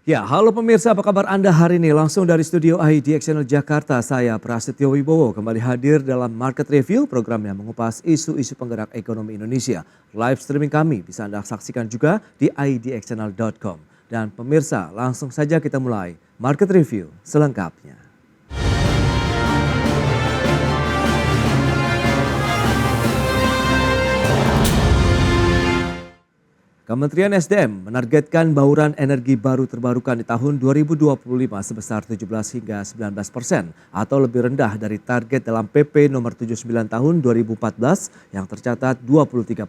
Ya, halo pemirsa, apa kabar Anda hari ini? Langsung dari studio IDX Channel Jakarta, saya Prasetyo Wibowo kembali hadir dalam Market Review, program yang mengupas isu-isu penggerak ekonomi Indonesia. Live streaming kami bisa Anda saksikan juga di idxchannel.com. Dan pemirsa, langsung saja kita mulai Market Review selengkapnya. Kementerian SDM menargetkan bauran energi baru terbarukan di tahun 2025 sebesar 17 hingga 19% atau lebih rendah dari target dalam PP nomor 79 tahun 2014 yang tercatat 23%.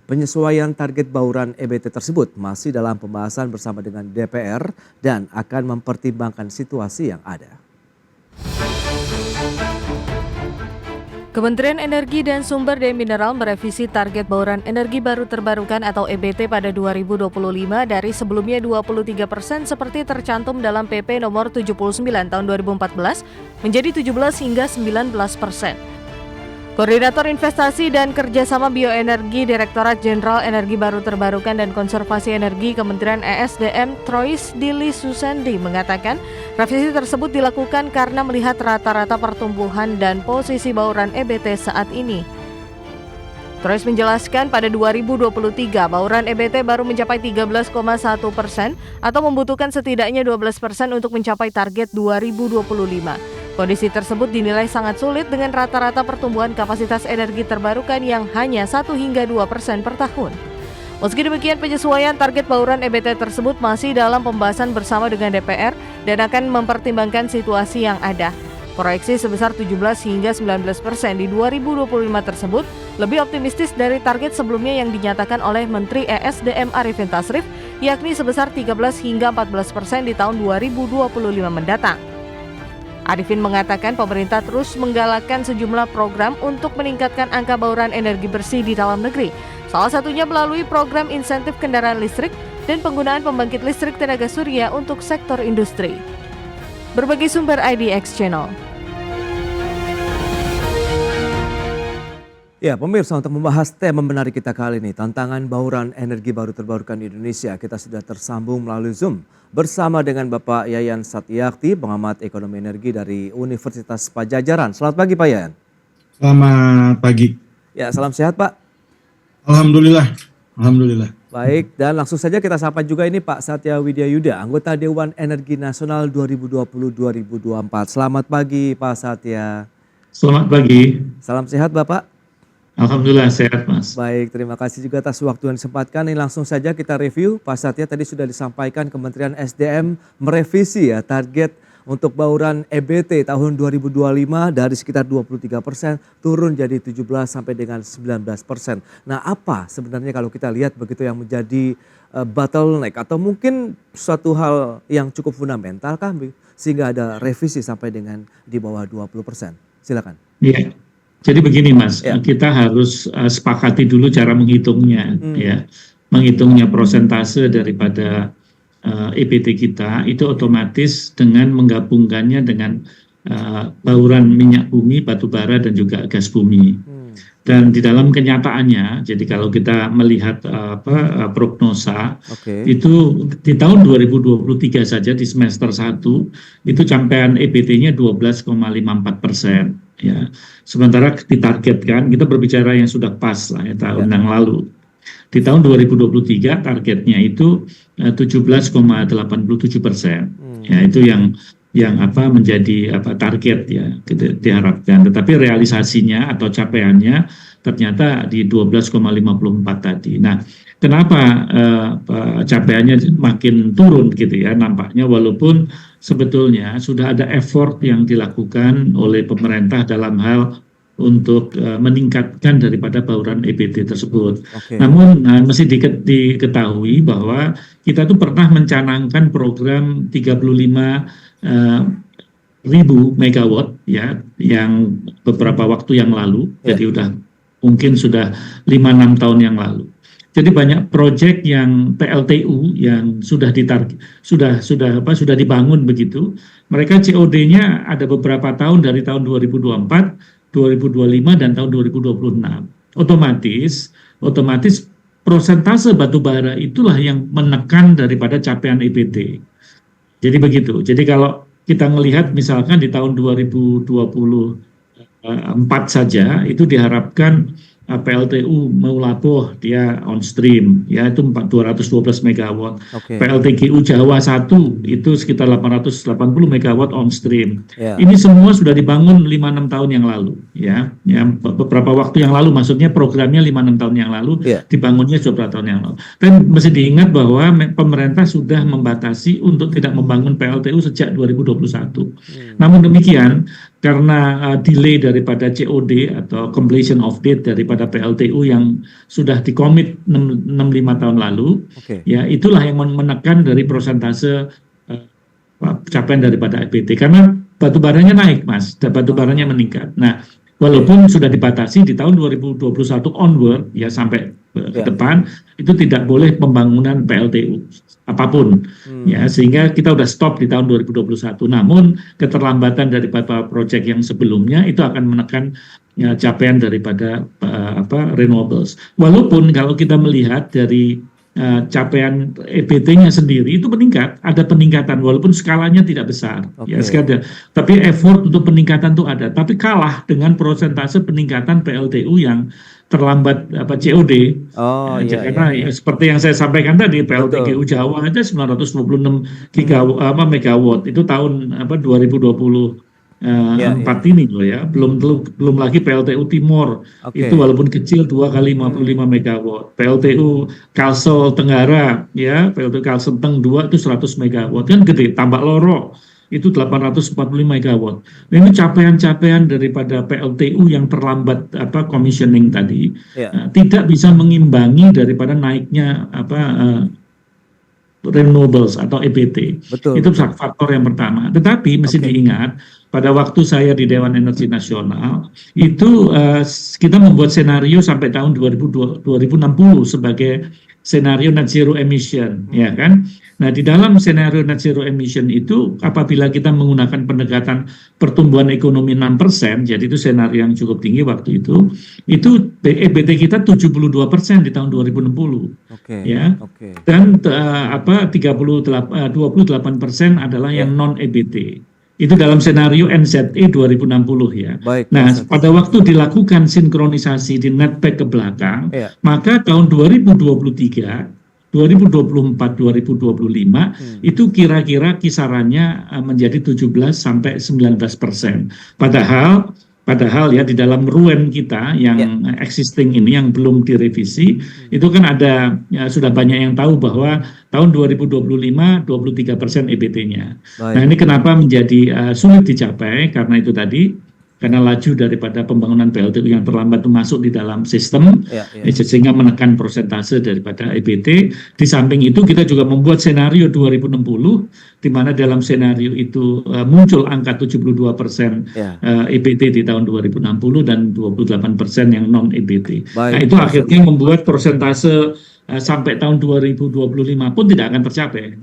Penyesuaian target bauran EBT tersebut masih dalam pembahasan bersama dengan DPR dan akan mempertimbangkan situasi yang ada. Kementerian Energi dan Sumber Daya Mineral merevisi target bauran energi baru terbarukan atau EBT pada 2025 dari sebelumnya 23% seperti tercantum dalam PP nomor 79 tahun 2014 menjadi 17 hingga 19%. Koordinator Investasi dan Kerjasama Bioenergi Direktorat Jenderal Energi Baru Terbarukan dan Konservasi Energi Kementerian ESDM Trois Dili Susendi mengatakan revisi tersebut dilakukan karena melihat rata-rata pertumbuhan dan posisi bauran EBT saat ini. Trois menjelaskan pada 2023 bauran EBT baru mencapai 13,1% atau membutuhkan setidaknya 12% untuk mencapai target 2025. Kondisi tersebut dinilai sangat sulit dengan rata-rata pertumbuhan kapasitas energi terbarukan yang hanya 1 hingga 2% per tahun. Meski demikian, penyesuaian target bauran EBT tersebut masih dalam pembahasan bersama dengan DPR dan akan mempertimbangkan situasi yang ada. Proyeksi sebesar 17 hingga 19% di 2025 tersebut lebih optimistis dari target sebelumnya yang dinyatakan oleh Menteri ESDM Arifin Tasrif, yakni sebesar 13 hingga 14% di tahun 2025 mendatang. Arifin mengatakan pemerintah terus menggalakkan sejumlah program untuk meningkatkan angka bauran energi bersih di dalam negeri. Salah satunya melalui program insentif kendaraan listrik dan penggunaan pembangkit listrik tenaga surya untuk sektor industri. Berbagai sumber IDX Channel. Ya, pemirsa, untuk membahas tema menarik kita kali ini, tantangan bauran energi baru terbarukan di Indonesia, kita sudah tersambung melalui Zoom bersama dengan Bapak Yayan Satyakti, pengamat ekonomi energi dari Universitas Padjadjaran. Selamat pagi, Pak Yayan. Selamat pagi. Ya, salam sehat, Pak. Alhamdulillah. Alhamdulillah. Baik, dan langsung saja kita sapa juga ini Pak Satya Widyayuda, anggota Dewan Energi Nasional 2020-2024. Selamat pagi, Pak Satya. Selamat pagi. Salam sehat, Bapak. Alhamdulillah sehat, Mas. Baik, terima kasih juga atas waktu yang disempatkan. Ini langsung saja kita review. Pak Satya, tadi sudah disampaikan Kementerian SDM merevisi ya target untuk bauran EBT tahun 2025 dari sekitar 23% turun jadi 17 sampai dengan 19%. Nah, apa sebenarnya kalau kita lihat begitu yang menjadi bottleneck atau mungkin suatu hal yang cukup fundamental kah sehingga ada revisi sampai dengan di bawah 20%? Silakan. Iya. Jadi begini, Mas, kita harus sepakati dulu cara menghitungnya, ya, menghitungnya persentase daripada EBT kita itu otomatis dengan menggabungkannya dengan bauran minyak bumi, batu bara dan juga gas bumi. Dan di dalam kenyataannya, jadi kalau kita melihat prognosa, itu di tahun 2023 saja di semester 1 itu capaian EBT-nya 12,54%. Ya, sementara ditargetkan kita berbicara yang sudah pas lah ya, tahun yang lalu. Di tahun 2023 targetnya itu 17,87%. Ya, itu yang menjadi target ya gitu, diharapkan. Tetapi realisasinya atau capaiannya ternyata di 12,54 tadi. Nah, kenapa capaiannya makin turun gitu ya nampaknya, walaupun sebetulnya sudah ada effort yang dilakukan oleh pemerintah dalam hal untuk meningkatkan daripada bauran EBT tersebut. Namun mesti diketahui bahwa kita tuh pernah mencanangkan program 35.000 megawatt ya yang beberapa waktu yang lalu, jadi mungkin sudah 5-6 tahun yang lalu. Jadi banyak proyek yang PLTU yang sudah dibangun begitu. Mereka COD-nya ada beberapa tahun dari tahun 2024, 2025 dan tahun 2026. Otomatis persentase batu bara itulah yang menekan daripada capaian EBT. Jadi begitu. Jadi kalau kita melihat misalkan di tahun 2024 saja itu diharapkan PLTU Meulaboh dia on stream ya itu 212 megawatt. Oke. PLTGU Jawa 1 itu sekitar 880 megawatt on stream. Ya. Ini semua sudah dibangun 5-6 tahun yang lalu ya. Beberapa waktu yang lalu, maksudnya programnya 5-6 tahun yang lalu, Ya. dibangunnya beberapa tahun yang lalu. Dan mesti diingat bahwa pemerintah sudah membatasi untuk tidak membangun PLTU sejak 2021. Namun demikian, karena delay daripada COD atau completion of date daripada PLTU yang sudah dikomit 6-5 tahun lalu, Oke. ya itulah yang menekan dari persentase capaian daripada EBT. Karena batu baranya naik, Mas, batu baranya meningkat. Nah, walaupun sudah dibatasi di tahun 2021 onward, ya sampai ke depan, itu tidak boleh pembangunan PLTU apapun, ya sehingga kita udah stop di tahun 2021. Namun keterlambatan daripada proyek yang sebelumnya itu akan menekan ya, capaian daripada renewables. Walaupun kalau kita melihat dari capaian EBT-nya sendiri itu meningkat, ada peningkatan walaupun skalanya tidak besar, ya sekadar. Tapi effort untuk peningkatan itu ada, tapi kalah dengan persentase peningkatan PLTU yang terlambat COD. Karena ya, seperti yang saya sampaikan tadi, PLTGU Jawa aja 926 megawatt itu tahun 2024 ini loh ya, belum lagi PLTU Timor itu walaupun kecil 2 kali 55 megawatt, PLTU Kalsel Tenggara ya, PLTU Kalsel Teng 2 itu 100 megawatt kan gede, Tambak Loro itu 845 megawatt. Nah, ini capaian-capaian daripada PLTU yang terlambat commissioning tadi tidak bisa mengimbangi daripada naiknya renewables atau EBT. Itu faktor yang pertama. Tetapi mesti diingat pada waktu saya di Dewan Energi Nasional itu kita membuat senario sampai tahun 2060 sebagai senario net zero emission, ya kan? Nah, di dalam senario net zero emission itu apabila kita menggunakan pendekatan pertumbuhan ekonomi 6%, jadi itu senario yang cukup tinggi waktu itu EBT kita 72% di tahun 2060. Ya. Dan 28% adalah yang non EBT. Itu dalam senario NZE 2060 ya. Nah, pada waktu dilakukan sinkronisasi di netback ke belakang, maka tahun 2023, 2024, 2025 itu kira-kira kisarannya menjadi 17-19%. Padahal ya di dalam RUEN kita yang existing ini yang belum direvisi itu kan ada sudah banyak yang tahu bahwa tahun 2025 23% EBT-nya. Nah, ini kenapa menjadi sulit dicapai karena itu tadi, karena laju daripada pembangunan PLTU yang terlambat itu masuk di dalam sistem sehingga menekan persentase daripada EBT. Di samping itu kita juga membuat senario 2060 di mana dalam senario itu muncul angka 72% EBT di tahun 2060 dan 28% yang non EBT. Nah, itu akhirnya membuat persentase sampai tahun 2025 pun tidak akan tercapai.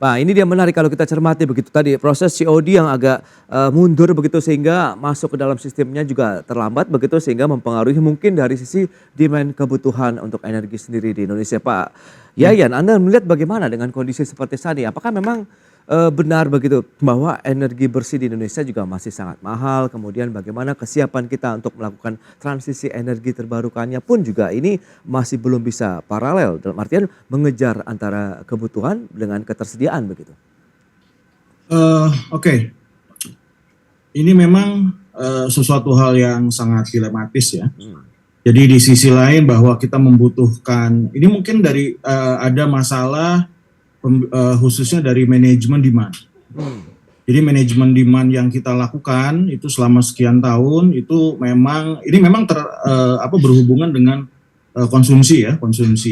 Nah, ini dia menarik kalau kita cermati begitu tadi proses COD yang agak mundur begitu sehingga masuk ke dalam sistemnya juga terlambat begitu sehingga mempengaruhi mungkin dari sisi demand kebutuhan untuk energi sendiri di Indonesia. Pak Yayan, Anda melihat bagaimana dengan kondisi seperti saat ini? Apakah memang benar begitu bahwa energi bersih di Indonesia juga masih sangat mahal, kemudian bagaimana kesiapan kita untuk melakukan transisi energi terbarukannya pun juga ini masih belum bisa paralel dalam artian mengejar antara kebutuhan dengan ketersediaan begitu. Ini memang sesuatu hal yang sangat dilematis ya. Jadi di sisi lain bahwa kita membutuhkan, ini mungkin dari ada masalah khususnya dari manajemen demand. Jadi manajemen demand yang kita lakukan itu selama sekian tahun itu memang berhubungan dengan konsumsi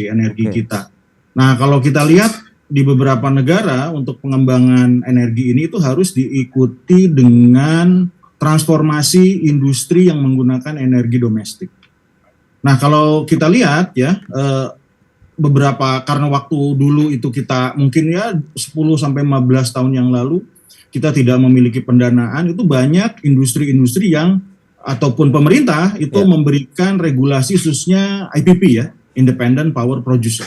energi kita. Nah, kalau kita lihat di beberapa negara untuk pengembangan energi ini itu harus diikuti dengan transformasi industri yang menggunakan energi domestik. Nah, kalau kita lihat ya karena waktu dulu itu kita mungkin ya 10-15 tahun yang lalu kita tidak memiliki pendanaan, itu banyak industri-industri yang ataupun pemerintah itu memberikan regulasi khususnya IPP ya, Independent Power Producer.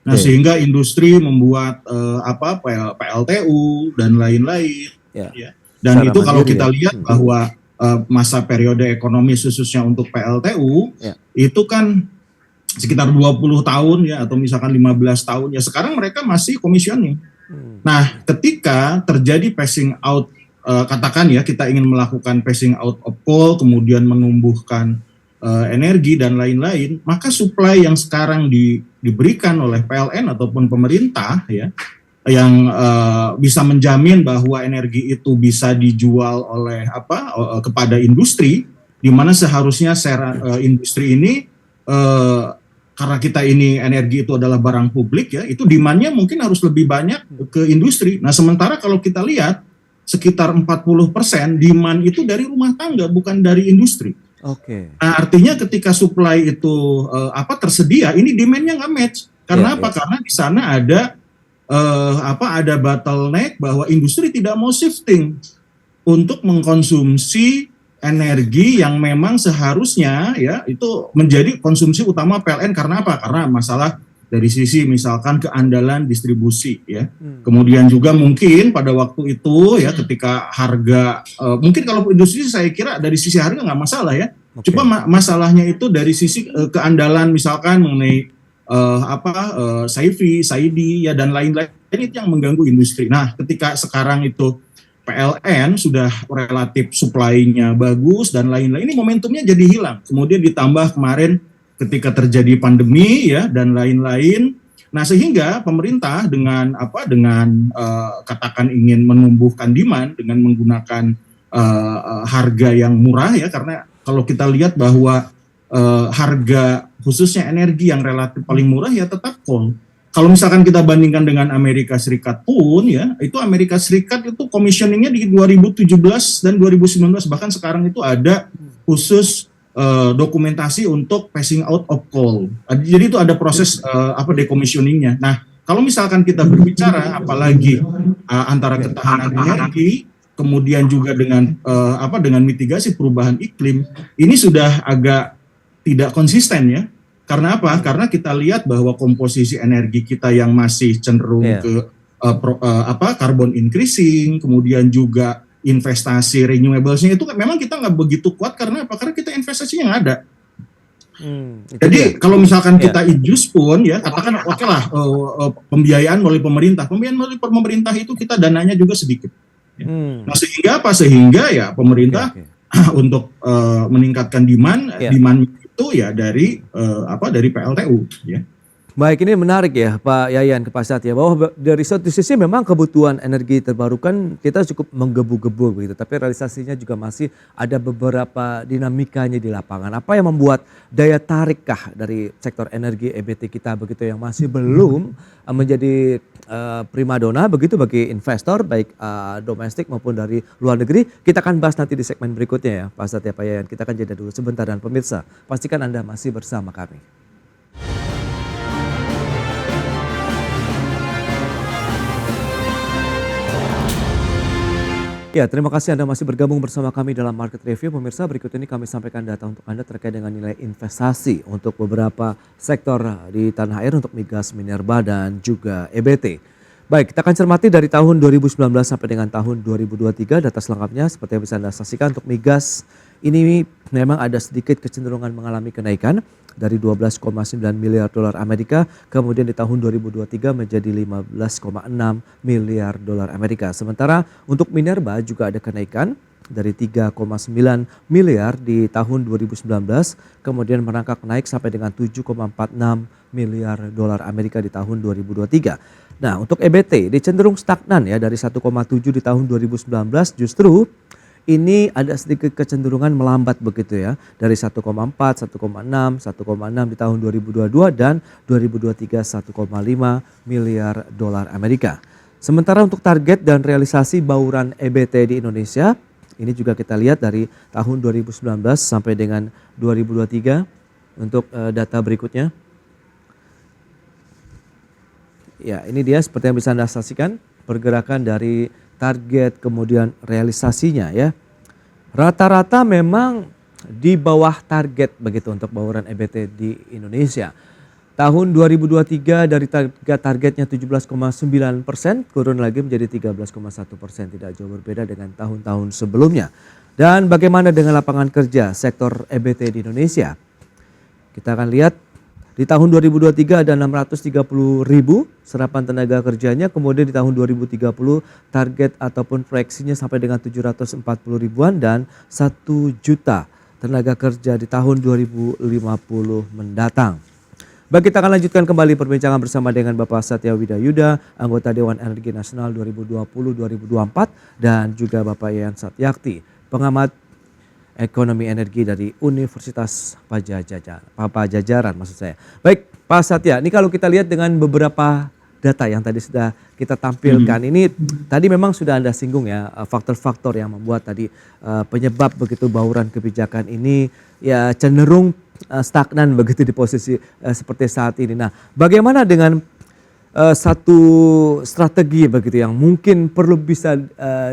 Nah, sehingga industri membuat PLTU dan lain-lain. Ya. Ya. Dan Secara itu kalau mandiri kita ya. lihat bahwa masa periode ekonomi khususnya untuk PLTU Ya. itu kan sekitar 20 tahun ya, atau misalkan 15 tahun ya, sekarang mereka masih komisioning. Nah, ketika terjadi phasing out, katakan ya kita ingin melakukan phasing out of coal, kemudian menumbuhkan energi dan lain-lain, maka supply yang sekarang diberikan oleh PLN ataupun pemerintah ya, yang bisa menjamin bahwa energi itu bisa dijual oleh kepada industri, di mana seharusnya industri ini karena kita ini energi itu adalah barang publik ya, itu demand-nya mungkin harus lebih banyak ke industri. Nah, sementara kalau kita lihat sekitar 40% demand itu dari rumah tangga, bukan dari industri. Nah, artinya ketika supply itu tersedia, ini demand-nya nggak match. Karena apa? Karena di sana ada bottleneck bahwa industri tidak mau shifting untuk mengkonsumsi energi yang memang seharusnya ya itu menjadi konsumsi utama PLN. Karena apa? Karena masalah dari sisi misalkan keandalan distribusi ya. Kemudian juga mungkin pada waktu itu ya ketika harga mungkin kalau industri saya kira dari sisi harga nggak masalah ya. Cuma masalahnya itu dari sisi keandalan misalkan mengenai SAIDI ya dan lain-lain itu yang mengganggu industri. Nah, ketika sekarang itu PLN sudah relatif supply-nya bagus dan lain-lain, ini momentumnya jadi hilang. Kemudian ditambah kemarin ketika terjadi pandemi ya dan lain-lain. Nah, sehingga pemerintah dengan katakan ingin menumbuhkan demand dengan menggunakan harga yang murah ya, karena kalau kita lihat bahwa harga khususnya energi yang relatif paling murah ya tetap coal. Kalau misalkan kita bandingkan dengan Amerika Serikat pun ya, itu Amerika Serikat itu commissioningnya di 2017 dan 2019, bahkan sekarang itu ada khusus dokumentasi untuk phasing out of coal. Jadi itu ada proses decommissioningnya. Nah, kalau misalkan kita berbicara apalagi antara ketahanan energi kemudian juga dengan mitigasi perubahan iklim, ini sudah agak tidak konsisten ya. Karena apa? Karena kita lihat bahwa komposisi energi kita yang masih cenderung ke carbon increasing, kemudian juga investasi renewables-nya itu memang kita nggak begitu kuat. Karena apa? Karena kita investasinya nggak ada. Jadi kalau misalkan kita ijus pun ya katakan oke lah pembiayaan melalui pemerintah itu kita dananya juga sedikit. Nah, sehingga apa? Sehingga ya pemerintah untuk meningkatkan demand itu ya dari PLTU ya. Baik, ini menarik ya Pak Yayan ke Pak Satya, bahwa dari satu sisi memang kebutuhan energi terbarukan kita cukup menggebu-gebu begitu, tapi realisasinya juga masih ada beberapa dinamikanya di lapangan. Apa yang membuat daya tarikkah dari sektor energi EBT kita begitu yang masih belum menjadi primadona begitu bagi investor baik domestik maupun dari luar negeri? Kita akan bahas nanti di segmen berikutnya ya Pak Satya, Pak Yayan. Kita akan jeda dulu sebentar dan pemirsa pastikan Anda masih bersama kami. Ya, terima kasih Anda masih bergabung bersama kami dalam Market Review. Pemirsa, berikut ini kami sampaikan data untuk Anda terkait dengan nilai investasi untuk beberapa sektor di tanah air untuk migas, minerba, dan juga EBT. Baik, kita akan cermati dari tahun 2019 sampai dengan tahun 2023. Data selengkapnya seperti yang bisa Anda saksikan untuk migas. Ini memang ada sedikit kecenderungan mengalami kenaikan dari 12,9 miliar dolar Amerika, kemudian di tahun 2023 menjadi 15,6 miliar dolar Amerika. Sementara untuk minerba juga ada kenaikan dari 3,9 miliar di tahun 2019, kemudian merangkak naik sampai dengan 7,46 miliar dolar Amerika di tahun 2023. Nah, untuk EBT dicenderung stagnan ya dari 1,7 di tahun 2019, justru ini ada sedikit kecenderungan melambat begitu ya, dari 1,4, 1,6 di tahun 2022 dan 2023 1,5 miliar dolar Amerika. Sementara untuk target dan realisasi bauran EBT di Indonesia, ini juga kita lihat dari tahun 2019 sampai dengan 2023 untuk data berikutnya. Ya, ini dia seperti yang bisa Anda saksikan pergerakan dari target kemudian realisasinya ya. Rata-rata memang di bawah target begitu untuk bauran EBT di Indonesia. Tahun 2023 dari targetnya 17,9% turun lagi menjadi 13,1%, tidak jauh berbeda dengan tahun-tahun sebelumnya. Dan bagaimana dengan lapangan kerja sektor EBT di Indonesia? Kita akan lihat di tahun 2023 ada 630 ribu serapan tenaga kerjanya, kemudian di tahun 2030 target ataupun proyeksinya sampai dengan 740 ribuan dan 1 juta tenaga kerja di tahun 2050 mendatang. Baik, kita akan lanjutkan kembali perbincangan bersama dengan Bapak Satya Widayuda, anggota Dewan Energi Nasional 2020-2024 dan juga Bapak Yayan Satyakti, pengamat ekonomi energi dari Universitas Pajajaran maksud saya. Baik, Pak Satya, ini kalau kita lihat dengan beberapa data yang tadi sudah kita tampilkan, ini tadi memang sudah Anda singgung ya, faktor-faktor yang membuat tadi penyebab begitu bauran kebijakan ini ya cenderung stagnan begitu di posisi seperti saat ini. Nah, bagaimana dengan satu strategi begitu yang mungkin perlu bisa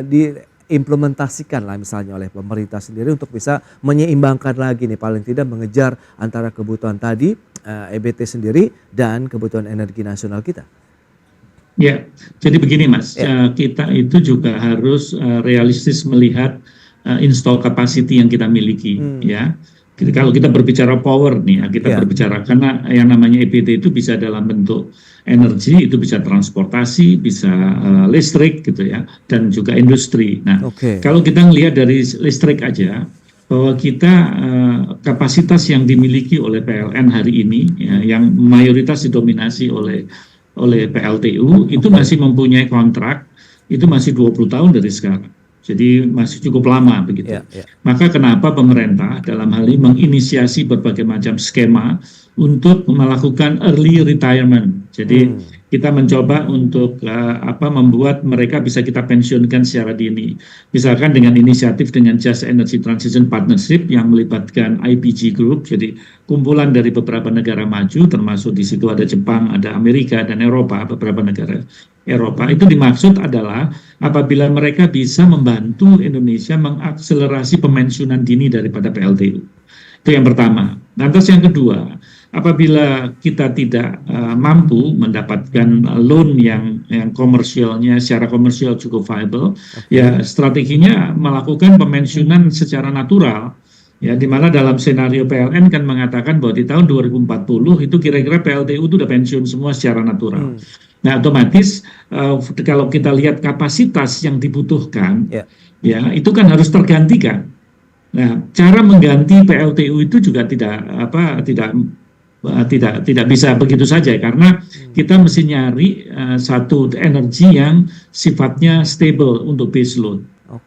diimplementasikan lah misalnya oleh pemerintah sendiri untuk bisa menyeimbangkan lagi nih, paling tidak mengejar antara kebutuhan tadi EBT sendiri dan kebutuhan energi nasional kita? Ya, jadi begini Mas, kita itu juga harus realistis melihat install capacity yang kita miliki ya. Jadi kalau kita berbicara power nih, kita berbicara karena yang namanya EBT itu bisa dalam bentuk energi, itu bisa transportasi, bisa listrik gitu ya, dan juga industri. Nah, kalau kita melihat dari listrik aja, bahwa kita kapasitas yang dimiliki oleh PLN hari ini, ya, yang mayoritas didominasi oleh PLTU, itu masih mempunyai kontrak, itu masih 20 tahun dari sekarang. Jadi masih cukup lama begitu. Maka kenapa pemerintah dalam hal ini menginisiasi berbagai macam skema untuk melakukan early retirement. Jadi kita mencoba untuk membuat mereka bisa kita pensiunkan secara dini. Misalkan dengan inisiatif dengan Just Energy Transition Partnership yang melibatkan IPG Group, jadi kumpulan dari beberapa negara maju, termasuk di situ ada Jepang, ada Amerika dan Eropa, beberapa negara Eropa. Itu dimaksud adalah apabila mereka bisa membantu Indonesia mengakselerasi pemensiunan dini daripada PLTU. Itu yang pertama. Lantas yang kedua, apabila kita tidak mampu mendapatkan loan yang komersialnya secara komersial cukup viable, ya strateginya melakukan pemensiunan secara natural. Ya, di mana dalam senario PLN kan mengatakan bahwa di tahun 2040 itu kira-kira PLTU itu udah pensiun semua secara natural. Nah, otomatis kalau kita lihat kapasitas yang dibutuhkan, ya itu kan harus tergantikan. Nah, cara mengganti PLTU itu juga tidak bisa begitu saja, karena kita mesti nyari satu energi yang sifatnya stable untuk base load.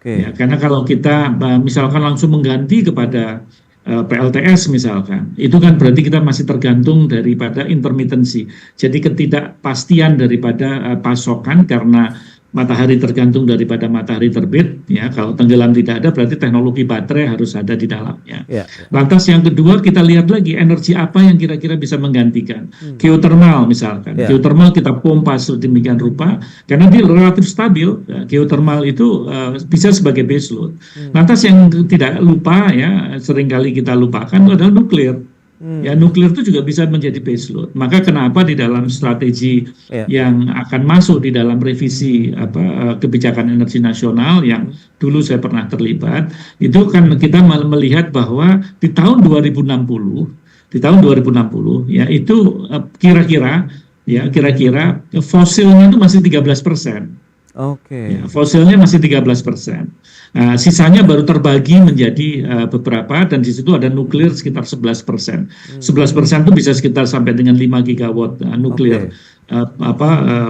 Ya, karena kalau kita misalkan langsung mengganti kepada PLTS misalkan, itu kan berarti kita masih tergantung daripada intermittency. Jadi ketidakpastian daripada pasokan karena matahari tergantung daripada matahari terbit, ya kalau tenggelam tidak ada berarti teknologi baterai harus ada di dalamnya. Lantas yang kedua kita lihat lagi energi apa yang kira-kira bisa menggantikan. Geothermal misalkan, geothermal kita pompa sedemikian rupa karena dia relatif stabil. Geothermal itu bisa sebagai base load. Lantas yang tidak lupa ya, seringkali kita lupakan itu adalah nuklir. Ya, nuklir itu juga bisa menjadi base load. Maka kenapa di dalam strategi yang akan masuk di dalam revisi kebijakan energi nasional yang dulu saya pernah terlibat, itu kan kita melihat bahwa di tahun 2060 ya itu kira-kira fosilnya itu masih 13%. Ya, fosilnya masih 13%. Sisanya baru terbagi menjadi beberapa, dan di situ ada nuklir sekitar 11%. 11% itu bisa sekitar sampai dengan 5 gigawatt nuklir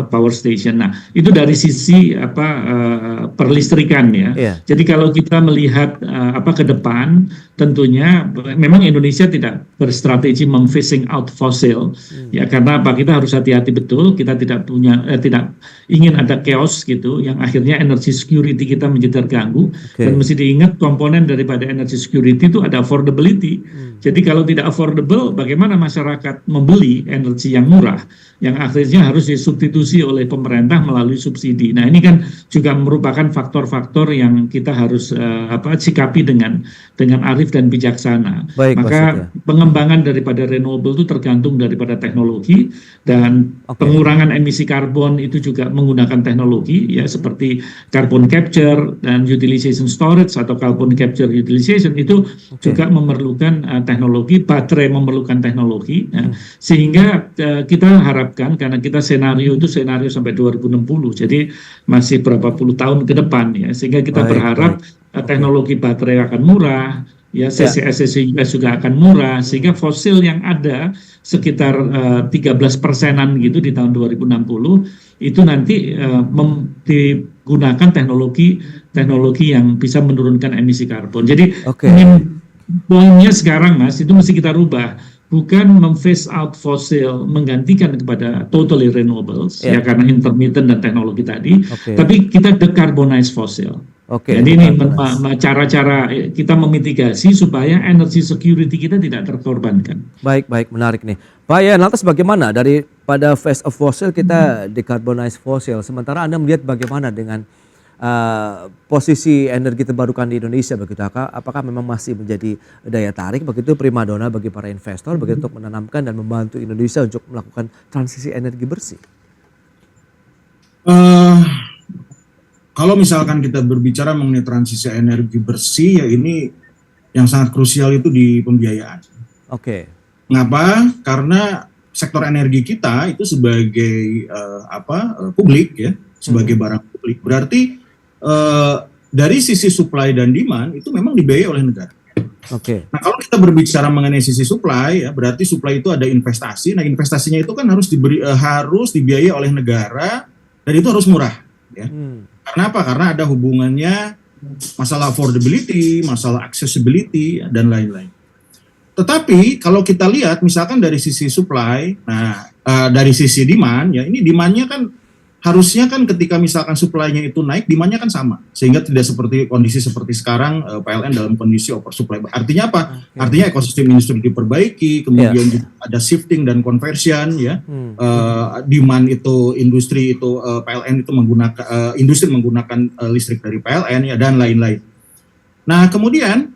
power station. Nah, itu dari sisi perlistrikan ya. Jadi kalau kita melihat ke depan, tentunya memang Indonesia tidak berstrategi meng-phasing out fosil ya, karena kita harus hati-hati betul, kita tidak ingin ada chaos gitu yang akhirnya energy security kita menjadi terganggu. Dan mesti diingat komponen daripada energy security itu ada affordability. Jadi kalau tidak affordable, bagaimana masyarakat membeli energi yang murah, yang artinya harus disubstitusi oleh pemerintah melalui subsidi. Nah, ini kan juga merupakan faktor-faktor yang kita harus sikapi dengan arif dan bijaksana. Baik, Pak Maka Satya. pengembangan daripada renewable itu tergantung daripada teknologi, dan pengurangan emisi karbon itu juga menggunakan teknologi ya, seperti carbon capture dan utilization storage atau carbon capture utilization itu juga memerlukan teknologi, baterai memerlukan teknologi ya. Sehingga kita harapkan, karena kita senario sampai 2060, jadi masih berapa puluh tahun ke depan ya, sehingga kita berharap teknologi baterai akan murah ya, CCS juga akan murah, sehingga fosil yang ada sekitar 13%-an gitu di tahun 2060 itu nanti digunakan teknologi yang bisa menurunkan emisi karbon. Jadi poinnya sekarang Mas, itu mesti kita rubah, bukan memphase out fosil, menggantikan kepada totally renewables ya, karena intermittent dan teknologi tadi, tapi kita decarbonize fosil. Jadi ini cara-cara kita memitigasi supaya energy security kita tidak terkorbankan. Baik, menarik nih. Pak Yan, lantas bagaimana pada phase of fossil kita decarbonize fosil, sementara Anda melihat bagaimana dengan posisi energi terbarukan di Indonesia begitu? Apakah memang masih menjadi daya tarik begitu, primadona bagi para investor begitu untuk menanamkan dan membantu Indonesia untuk melakukan transisi energi bersih? Kalau misalkan kita berbicara mengenai transisi energi bersih, ya ini yang sangat krusial itu di pembiayaan. Mengapa? Karena sektor energi kita itu sebagai publik ya, sebagai barang publik. Berarti dari sisi supply dan demand itu memang dibiayai oleh negara. Nah, kalau kita berbicara mengenai sisi supply ya, berarti supply itu ada investasi. Nah, investasinya itu kan harus dibiayai oleh negara, dan itu harus murah ya. Karena apa? Karena ada hubungannya masalah affordability, masalah accessibility dan lain-lain. Tetapi kalau kita lihat misalkan dari sisi supply, nah dari sisi demand ya, ini demandnya kan harusnya kan ketika misalkan supply-nya itu naik, demand-nya kan sama, sehingga tidak seperti kondisi seperti sekarang PLN dalam kondisi oversupply. Artinya apa? Artinya ekosistem industri diperbaiki, kemudian juga ada shifting dan conversion ya. Demand itu industri itu PLN itu menggunakan industri menggunakan listrik dari PLN ya, dan lain-lain. Nah, kemudian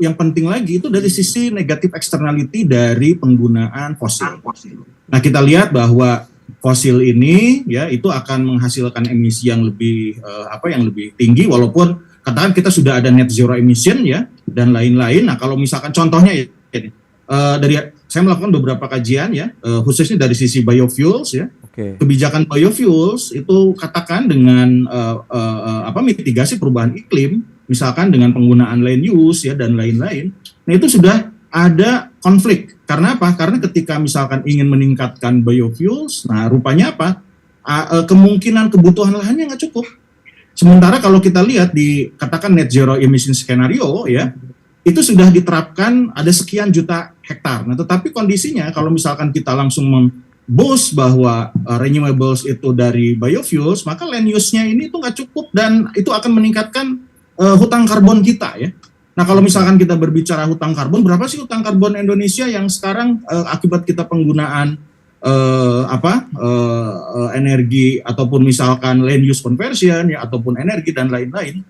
yang penting lagi itu dari sisi negatif externality dari penggunaan fosil. Nah, kita lihat bahwa fosil ini ya itu akan menghasilkan emisi yang lebih lebih tinggi, walaupun katakan kita sudah ada net zero emission ya dan lain-lain. Nah, kalau misalkan contohnya ya saya melakukan beberapa kajian ya, khususnya dari sisi biofuels ya. Kebijakan biofuels itu katakan dengan mitigasi perubahan iklim, misalkan dengan penggunaan land use ya dan lain-lain. Nah, itu sudah ada konflik. Karena apa? Karena ketika misalkan ingin meningkatkan biofuels, nah rupanya apa? Kemungkinan kebutuhan lahannya nggak cukup. Sementara kalau kita lihat di katakan net zero emission skenario ya, itu sudah diterapkan ada sekian juta hektar. Nah, tetapi kondisinya kalau misalkan kita langsung boost bahwa renewables itu dari biofuels, maka land use-nya ini tuh nggak cukup, dan itu akan meningkatkan hutang karbon kita ya. Nah, kalau misalkan kita berbicara hutang karbon, berapa sih hutang karbon Indonesia yang sekarang akibat kita penggunaan energi ataupun misalkan land use conversion ya, ataupun energi dan lain-lain.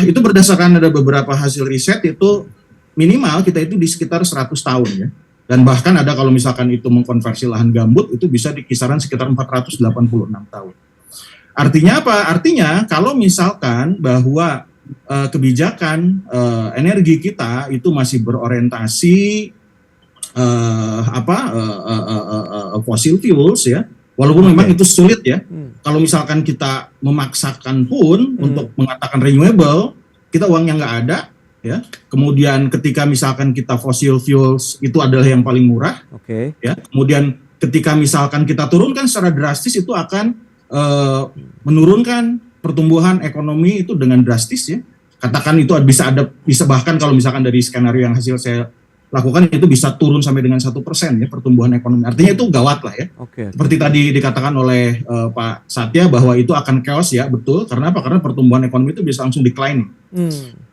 Itu berdasarkan ada beberapa hasil riset, itu minimal kita itu di sekitar 100 tahun ya. Dan bahkan ada kalau misalkan itu mengkonversi lahan gambut itu bisa di kisaran sekitar 486 tahun. Artinya apa? Artinya kalau misalkan bahwa kebijakan energi kita itu masih berorientasi fossil fuels ya, walaupun memang itu sulit ya. Kalau misalkan kita memaksakan pun untuk mengatakan renewable, kita uangnya nggak ada ya. Kemudian ketika misalkan kita fossil fuels itu adalah yang paling murah, ya. Kemudian ketika misalkan kita turunkan secara drastis, itu akan menurunkan pertumbuhan ekonomi itu dengan drastis ya. Katakan itu bisa bahkan kalau misalkan dari skenario yang hasil saya lakukan itu bisa turun sampai dengan 1% ya pertumbuhan ekonomi. Artinya itu gawat lah ya. Seperti tadi dikatakan oleh Pak Satya bahwa itu akan chaos ya, betul. Karena apa? Karena pertumbuhan ekonomi itu bisa langsung decline.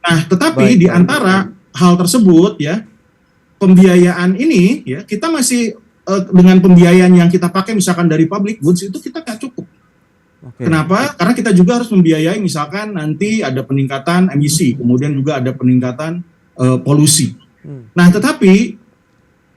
Nah, tetapi di antara hal tersebut ya, pembiayaan ini ya kita masih dengan pembiayaan yang kita pakai misalkan dari public goods itu kita nggak cukup. Kenapa? Karena kita juga harus membiayai misalkan nanti ada peningkatan emisi, kemudian juga ada peningkatan polusi. Nah, tetapi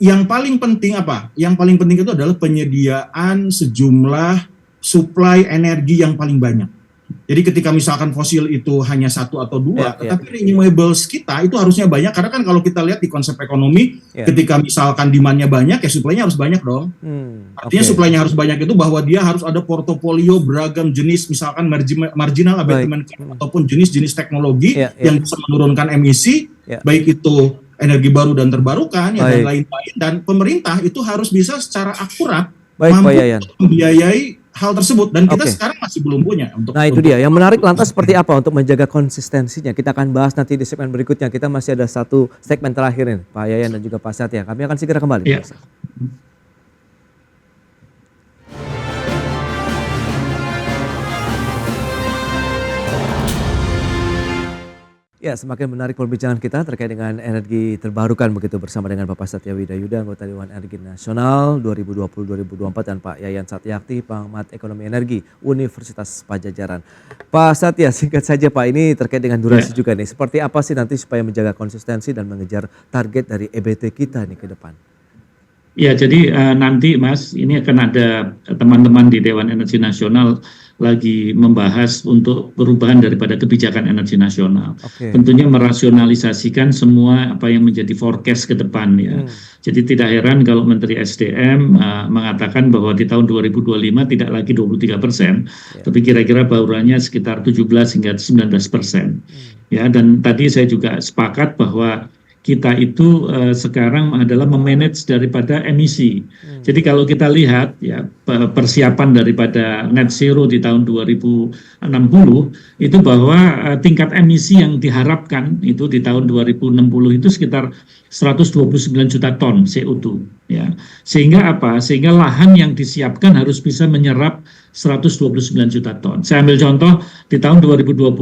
yang paling penting apa? Yang paling penting itu adalah penyediaan sejumlah suplai energi yang paling banyak. Jadi ketika misalkan fosil itu hanya 1 atau 2, tetapi renewables kita itu harusnya banyak, karena kan kalau kita lihat di konsep ekonomi, ketika misalkan demand-nya banyak, ya suplainya harus banyak dong. Artinya suplainya harus banyak itu bahwa dia harus ada portofolio beragam jenis, misalkan marginal abatement ataupun jenis-jenis teknologi yang bisa menurunkan emisi, baik itu energi baru dan terbarukan, dan lain-lain. Dan pemerintah itu harus bisa secara akurat mampu membiayai hal tersebut, dan kita sekarang masih belum punya. Nah itu dia, yang menarik lantas seperti apa untuk menjaga konsistensinya, kita akan bahas nanti di segmen berikutnya. Kita masih ada satu segmen terakhir nih, Pak Yayan dan juga Pak Satya. Kami akan segera kembali. Ya, semakin menarik perbincangan kita terkait dengan energi terbarukan begitu bersama dengan Bapak Satya Widayuda, anggota Dewan Energi Nasional 2020-2024, dan Pak Yayan Satyakti, Pengamat Ekonomi Energi Universitas Padjadjaran. Pak Satya, singkat saja Pak, ini terkait dengan durasi juga nih. Seperti apa sih nanti supaya menjaga konsistensi dan mengejar target dari EBT kita nih ke depan? Ya, jadi nanti Mas, ini akan ada teman-teman di Dewan Energi Nasional lagi membahas untuk perubahan daripada kebijakan energi nasional. Tentunya merasionalisasikan semua apa yang menjadi forecast ke depan ya. Jadi tidak heran kalau Menteri SDM mengatakan bahwa di tahun 2025 tidak lagi 23%, tapi kira-kira baurannya sekitar 17 hingga 19%. Ya, dan tadi saya juga sepakat bahwa kita itu sekarang adalah memanage daripada emisi. Jadi kalau kita lihat ya persiapan daripada net zero di tahun 2060 itu bahwa tingkat emisi yang diharapkan itu di tahun 2060 itu sekitar 129 juta ton CO2 ya. Sehingga apa? Sehingga lahan yang disiapkan harus bisa menyerap 129 juta ton. Saya ambil contoh di tahun 2025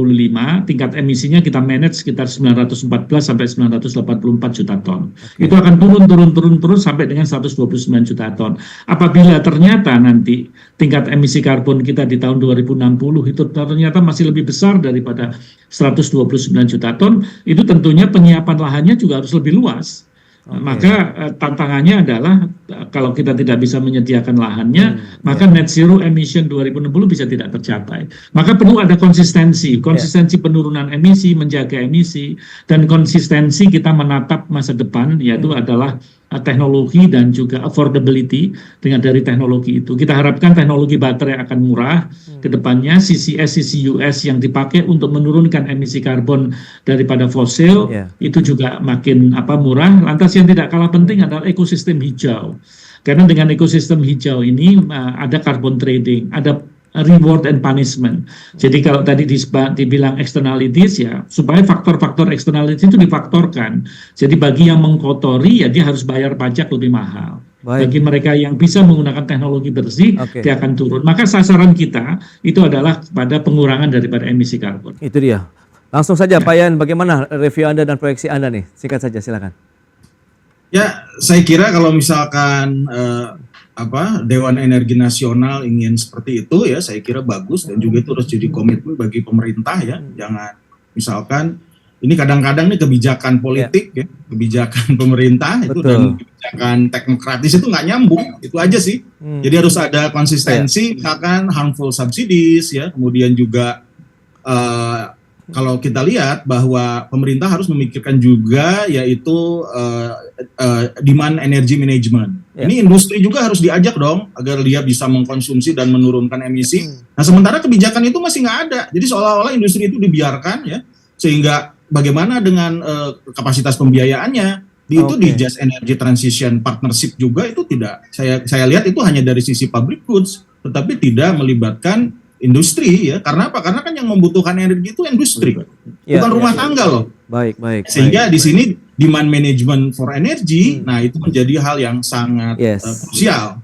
tingkat emisinya kita manage sekitar 914 sampai 984 juta ton. Itu akan turun sampai dengan 129 juta ton. Apabila ternyata nanti tingkat emisi karbon kita di tahun 2060 itu ternyata masih lebih besar daripada 129 juta ton, itu tentunya penyiapan lahannya juga harus lebih luas. Maka tantangannya adalah kalau kita tidak bisa menyediakan lahannya, maka net zero emission 2060 bisa tidak tercapai. Maka perlu ada konsistensi penurunan emisi, menjaga emisi, dan konsistensi kita menatap masa depan, yaitu adalah teknologi dan juga affordability dengan dari teknologi itu. Kita harapkan teknologi baterai akan murah ke depannya, CCS, CCUS yang dipakai untuk menurunkan emisi karbon daripada fosil itu juga makin murah. Lantas yang tidak kalah penting adalah ekosistem hijau. Karena dengan ekosistem hijau ini ada carbon trading, ada reward and punishment. Jadi kalau tadi dibilang externalities ya, supaya faktor-faktor externalities itu difaktorkan. Jadi bagi yang mengkotori ya dia harus bayar pajak lebih mahal. Bagi mereka yang bisa menggunakan teknologi bersih, dia akan turun. Maka sasaran kita itu adalah pada pengurangan daripada emisi karbon. Itu dia. Langsung saja Pak Yan, bagaimana review Anda dan proyeksi Anda nih? Singkat saja, silakan. Ya, saya kira kalau misalkan Dewan Energi Nasional ingin seperti itu ya, saya kira bagus, dan juga itu harus jadi komitmen bagi pemerintah ya. Jangan misalkan ini kadang-kadang nih kebijakan politik ya, kebijakan pemerintah itu dan kebijakan teknokratis itu nggak nyambung, itu aja sih. Jadi harus ada konsistensi, misalkan harmful subsidies ya, kemudian juga kalau kita lihat bahwa pemerintah harus memikirkan juga yaitu demand energy management. Ini industri juga harus diajak dong agar dia bisa mengkonsumsi dan menurunkan emisi. Nah sementara kebijakan itu masih nggak ada. Jadi seolah-olah industri itu dibiarkan ya, sehingga bagaimana dengan kapasitas pembiayaannya? Itu di Just Energy Transition Partnership juga itu tidak. Saya lihat itu hanya dari sisi public goods, tetapi tidak melibatkan industri ya. Karena apa? Karena kan yang membutuhkan energi itu industri, bukan rumah tangga loh. Baik. Sehingga di sini demand management for energy, nah itu menjadi hal yang sangat krusial.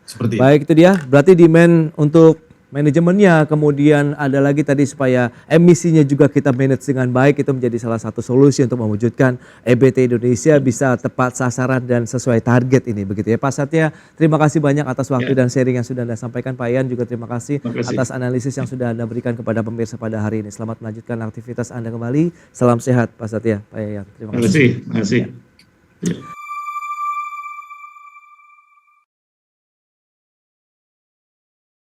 Seperti baik, itu dia. Berarti demand untuk manajemennya, kemudian ada lagi tadi supaya emisinya juga kita manage dengan baik, itu menjadi salah satu solusi untuk mewujudkan EBT Indonesia bisa tepat sasaran dan sesuai target ini begitu ya. Pak Satya, terima kasih banyak atas waktu dan sharing yang sudah Anda sampaikan. Pak Ian juga terima kasih atas analisis yang sudah Anda berikan kepada pemirsa pada hari ini. Selamat melanjutkan aktivitas Anda kembali. Salam sehat Pak Satya, Pak Ian. Terima kasih. Terima kasih.